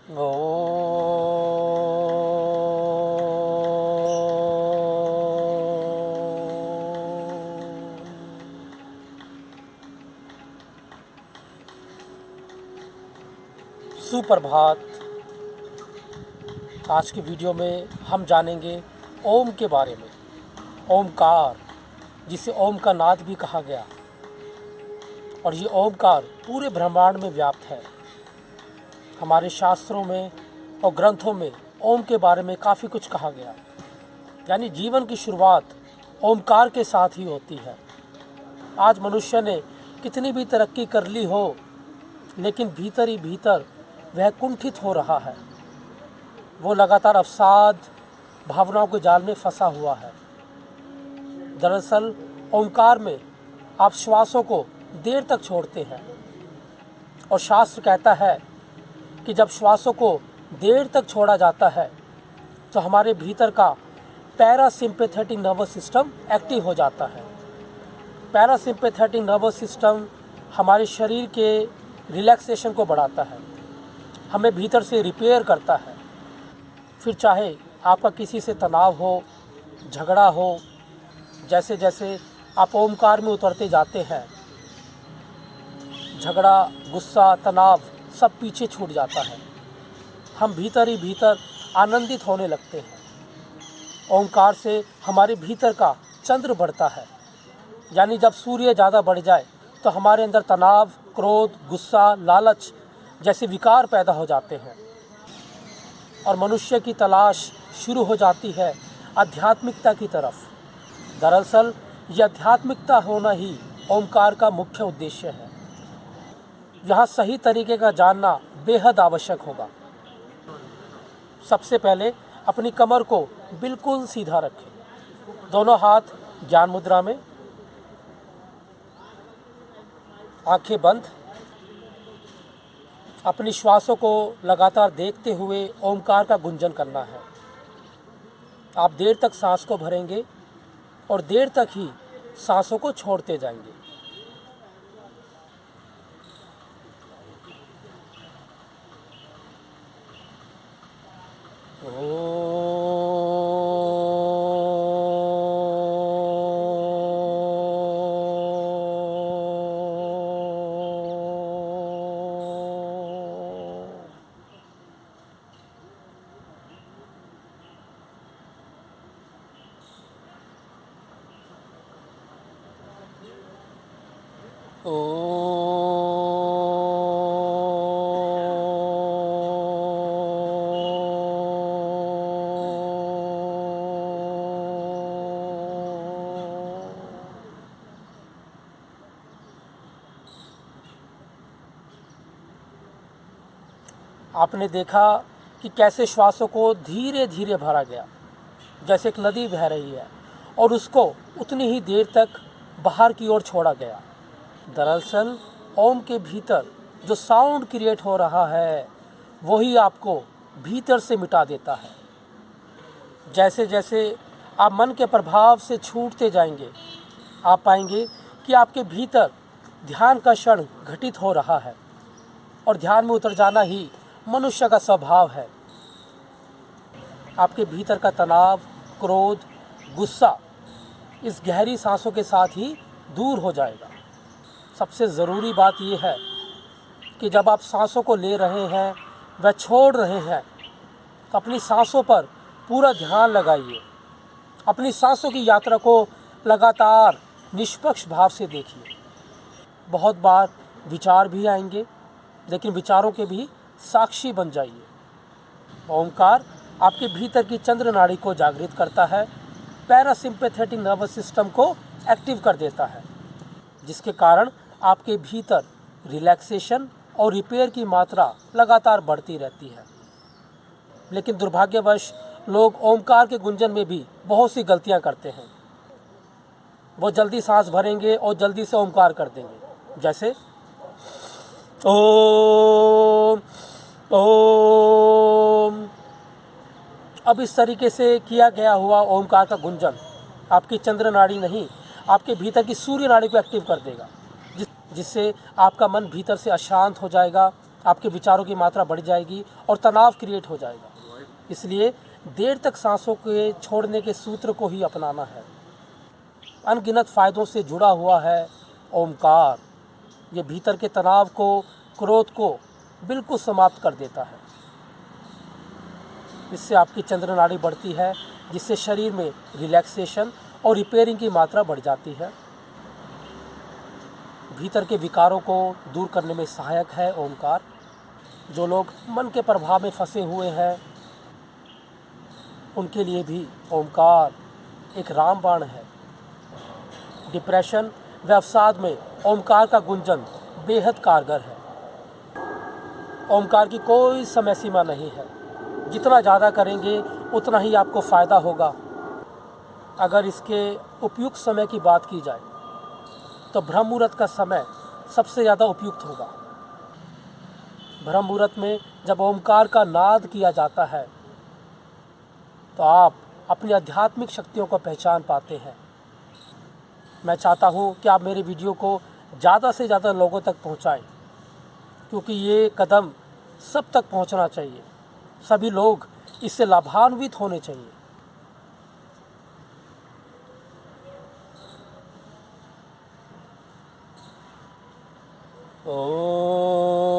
ओ सुप्रभात। आज की वीडियो में हम जानेंगे ओम के बारे में। ओमकार, जिसे ओम का नाद भी कहा गया, और ये ओमकार पूरे ब्रह्मांड में व्याप्त है। हमारे शास्त्रों में और ग्रंथों में ओम के बारे में काफ़ी कुछ कहा गया। यानी जीवन की शुरुआत ओमकार के साथ ही होती है। आज मनुष्य ने कितनी भी तरक्की कर ली हो, लेकिन भीतर ही भीतर वह कुंठित हो रहा है। वो लगातार अवसाद भावनाओं के जाल में फंसा हुआ है। दरअसल ओंकार में आप श्वासों को देर तक छोड़ते हैं, और शास्त्र कहता है कि जब श्वासों को देर तक छोड़ा जाता है तो हमारे भीतर का पैरासिम्पैथेटिक नर्वस सिस्टम एक्टिव हो जाता है। पैरासिम्पैथेटिक नर्वस सिस्टम हमारे शरीर के रिलैक्सेशन को बढ़ाता है, हमें भीतर से रिपेयर करता है। फिर चाहे आपका किसी से तनाव हो, झगड़ा हो, जैसे जैसे आप ओमकार में उतरते जाते हैं, झगड़ा, गुस्सा, तनाव सब पीछे छूट जाता है। हम भीतर ही भीतर आनंदित होने लगते हैं। ओंकार से हमारे भीतर का चंद्र बढ़ता है। यानी जब सूर्य ज़्यादा बढ़ जाए तो हमारे अंदर तनाव, क्रोध, गुस्सा, लालच जैसे विकार पैदा हो जाते हैं, और मनुष्य की तलाश शुरू हो जाती है आध्यात्मिकता की तरफ। दरअसल यह आध्यात्मिकता होना ही ओंकार का मुख्य उद्देश्य है। यहाँ सही तरीके का जानना बेहद आवश्यक होगा। सबसे पहले अपनी कमर को बिल्कुल सीधा रखें, दोनों हाथ ज्ञान मुद्रा में, आंखें बंद। अपनी श्वासों को लगातार देखते हुए ओमकार का गुंजन करना है। आप देर तक सांस को भरेंगे और देर तक ही सांसों को छोड़ते जाएंगे। आपने देखा कि कैसे श्वासों को धीरे धीरे भरा गया, जैसे एक नदी बह रही है, और उसको उतनी ही देर तक बाहर की ओर छोड़ा गया। दरअसल ओम के भीतर जो साउंड क्रिएट हो रहा है वही आपको भीतर से मिटा देता है। जैसे जैसे आप मन के प्रभाव से छूटते जाएंगे, आप पाएंगे कि आपके भीतर ध्यान का क्षण घटित हो रहा है, और ध्यान में उतर जाना ही मनुष्य का स्वभाव है। आपके भीतर का तनाव, क्रोध, गुस्सा इस गहरी सांसों के साथ ही दूर हो जाएगा। सबसे ज़रूरी बात यह है कि जब आप सांसों को ले रहे हैं व छोड़ रहे हैं तो अपनी सांसों पर पूरा ध्यान लगाइए। अपनी सांसों की यात्रा को लगातार निष्पक्ष भाव से देखिए। बहुत बार विचार भी आएंगे, लेकिन विचारों के भी साक्षी बन जाइए। ओंकार आपके भीतर की चंद्र नाड़ी को जागृत करता है, पैरासिम्पैथेटिक नर्वस सिस्टम को एक्टिव कर देता है, जिसके कारण आपके भीतर रिलैक्सेशन और रिपेयर की मात्रा लगातार बढ़ती रहती है। लेकिन दुर्भाग्यवश लोग ओंकार के गुंजन में भी बहुत सी गलतियां करते हैं। वो जल्दी सांस भरेंगे और जल्दी से ओंकार कर देंगे, जैसे ओम ओम। अब इस तरीके से किया गया हुआ ओमकार का गुंजन आपकी चंद्र नाड़ी नहीं, आपके भीतर की सूर्य नाड़ी को एक्टिव कर देगा, जिससे आपका मन भीतर से अशांत हो जाएगा, आपके विचारों की मात्रा बढ़ जाएगी और तनाव क्रिएट हो जाएगा। इसलिए देर तक सांसों के छोड़ने के सूत्र को ही अपनाना है। अनगिनत फ़ायदों से जुड़ा हुआ है ओमकार। ये भीतर के तनाव को, क्रोध को बिल्कुल समाप्त कर देता है। इससे आपकी चंद्र नाड़ी बढ़ती है, जिससे शरीर में रिलैक्सेशन और रिपेयरिंग की मात्रा बढ़ जाती है। भीतर के विकारों को दूर करने में सहायक है ओमकार। जो लोग मन के प्रभाव में फंसे हुए हैं, उनके लिए भी ओमकार एक रामबाण है। डिप्रेशन व अवसाद में ओमकार का गुंजन बेहद कारगर है। ओमकार की कोई समय सीमा नहीं है। जितना ज़्यादा करेंगे उतना ही आपको फ़ायदा होगा। अगर इसके उपयुक्त समय की बात की जाए तो ब्रह्म मुहूर्त का समय सबसे ज़्यादा उपयुक्त होगा। ब्रह्म मुहूर्त में जब ओमकार का नाद किया जाता है तो आप अपनी आध्यात्मिक शक्तियों को पहचान पाते हैं। मैं चाहता हूँ कि आप मेरे वीडियो को ज़्यादा से ज़्यादा लोगों तक पहुँचाएं, क्योंकि ये कदम सब तक पहुँचना चाहिए। सभी लोग इससे लाभान्वित होने चाहिए। ओम